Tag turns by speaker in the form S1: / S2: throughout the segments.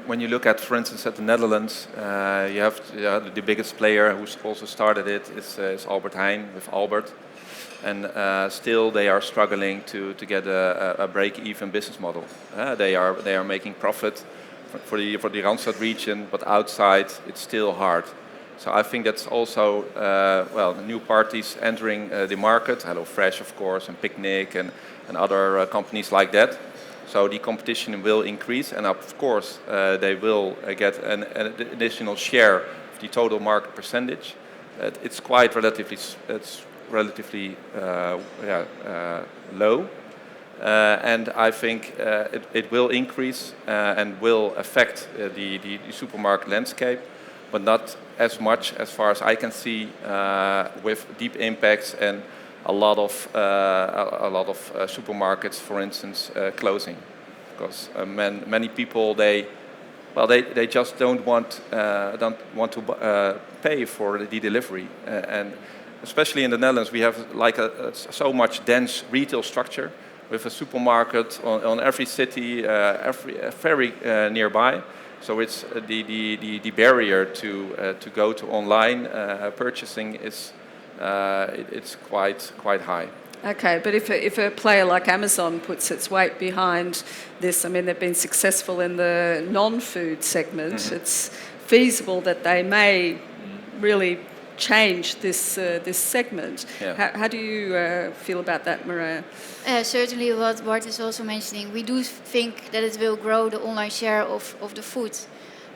S1: When you look at, for instance, at the Netherlands, you have the biggest player who's also started it is Albert Heijn with Albert, and still they are struggling to get a break-even business model. They are making profit for the Randstad region, but outside it's still hard. So I think that's also new parties entering the market. HelloFresh, of course, and Picnic and other companies like that. So the competition will increase, and of course they will get an additional share of the total market percentage. It's quite relatively low, and I think it will increase and will affect the supermarket landscape, but not as much as far as I can see, with deep impacts and a lot of supermarkets, for instance, closing, because many people they just don't want to pay for the delivery, and especially in the Netherlands we have like so much dense retail structure with a supermarket on every city, very nearby. So it's the barrier to go to online purchasing is it's quite high.
S2: Okay, but if a player like Amazon puts its weight behind this, I mean they've been successful in the non-food segment. Mm-hmm. It's feasible that they may really change this segment. Yeah. How do you feel about that, Marije?
S3: Certainly what Bart is also mentioning, we do think that it will grow the online share of the food.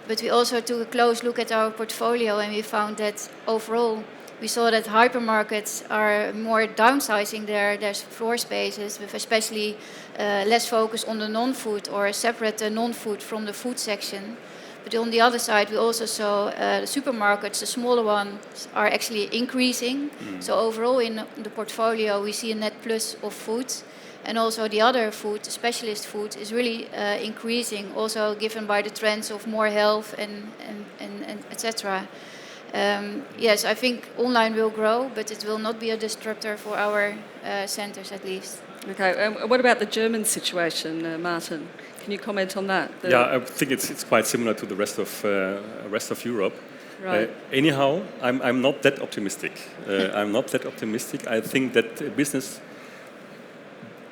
S3: But we also took a close look at our portfolio and we found that overall we saw that hypermarkets are more downsizing their floor spaces, with especially less focus on the non-food or separate the non-food from the food section. But on the other side, we also saw the supermarkets, the smaller ones, are actually increasing. Mm. So overall in the portfolio, we see a net plus of food. And also the other food, specialist food, is really increasing, also given by the trends of more health and etc. Yes, I think online will grow, but it will not be a disruptor for our centers at least.
S2: Okay, what about the German situation, Martin? Can you comment on that?
S4: Yeah, I think it's quite similar to the rest of Europe.
S2: Right.
S4: Anyhow, I'm not that optimistic. I'm not that optimistic. I think that business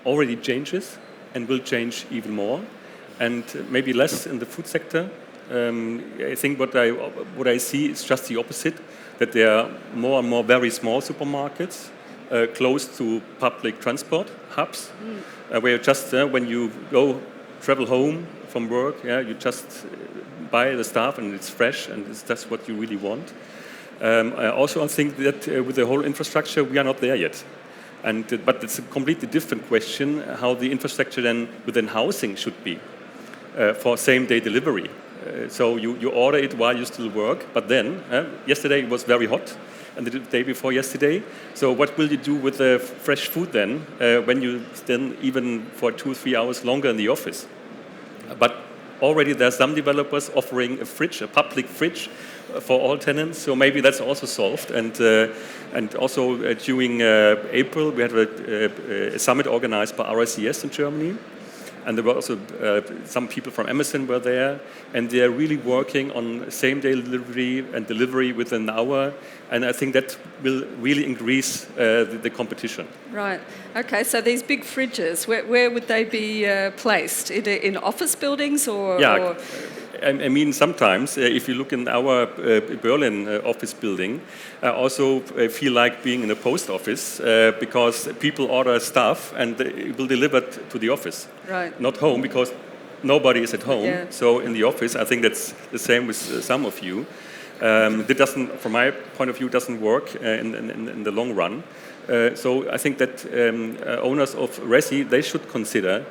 S4: already changes and will change even more, and maybe less in the food sector. I think what I see is just the opposite, that there are more and more very small supermarkets close to public transport hubs, where just when you travel home from work, you just buy the stuff and it's fresh and that's what you really want. I think that with the whole infrastructure we are not there yet. But it's a completely different question how the infrastructure then within housing should be for same-day delivery. So you order it while you still work, but then yesterday it was very hot, and the day before yesterday. So what will you do with the fresh food then when you then even for 2-3 hours longer in the office? But already there are some developers offering a public fridge for all tenants. So maybe that's also solved. And also during April we had a summit organized by RICS in Germany. And there were also some people from Amazon were there, and they are really working on same-day delivery and delivery within an hour. And I think that will really increase the competition.
S2: Right. Okay. So these big fridges, where would they be placed? In office buildings or? Yeah. Or?
S4: I mean, sometimes if you look in our Berlin office building, I also feel like being in a post office because people order stuff and it will deliver to the office,
S2: right?
S4: Not home, because nobody is at home. Yeah. So in the office, I think that's the same with some of you. That doesn't, from my point of view, doesn't work in the long run. So I think that owners of Resi, they should consider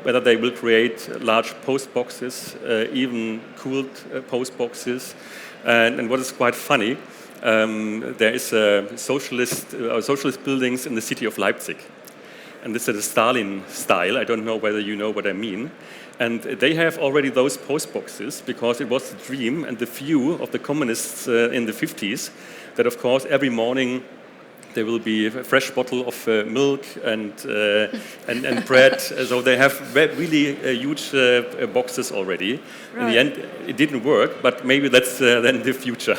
S4: whether they will create large post boxes, even cooled post boxes. And what is quite funny, there is socialist buildings in the city of Leipzig. And this is the Stalin style. I don't know whether you know what I mean. And they have already those post boxes because it was the dream and the view of the communists in the 50s that, of course, every morning there will be a fresh bottle of milk and bread. So they have really huge boxes already. Right. In the end, it didn't work, but maybe that's then the future.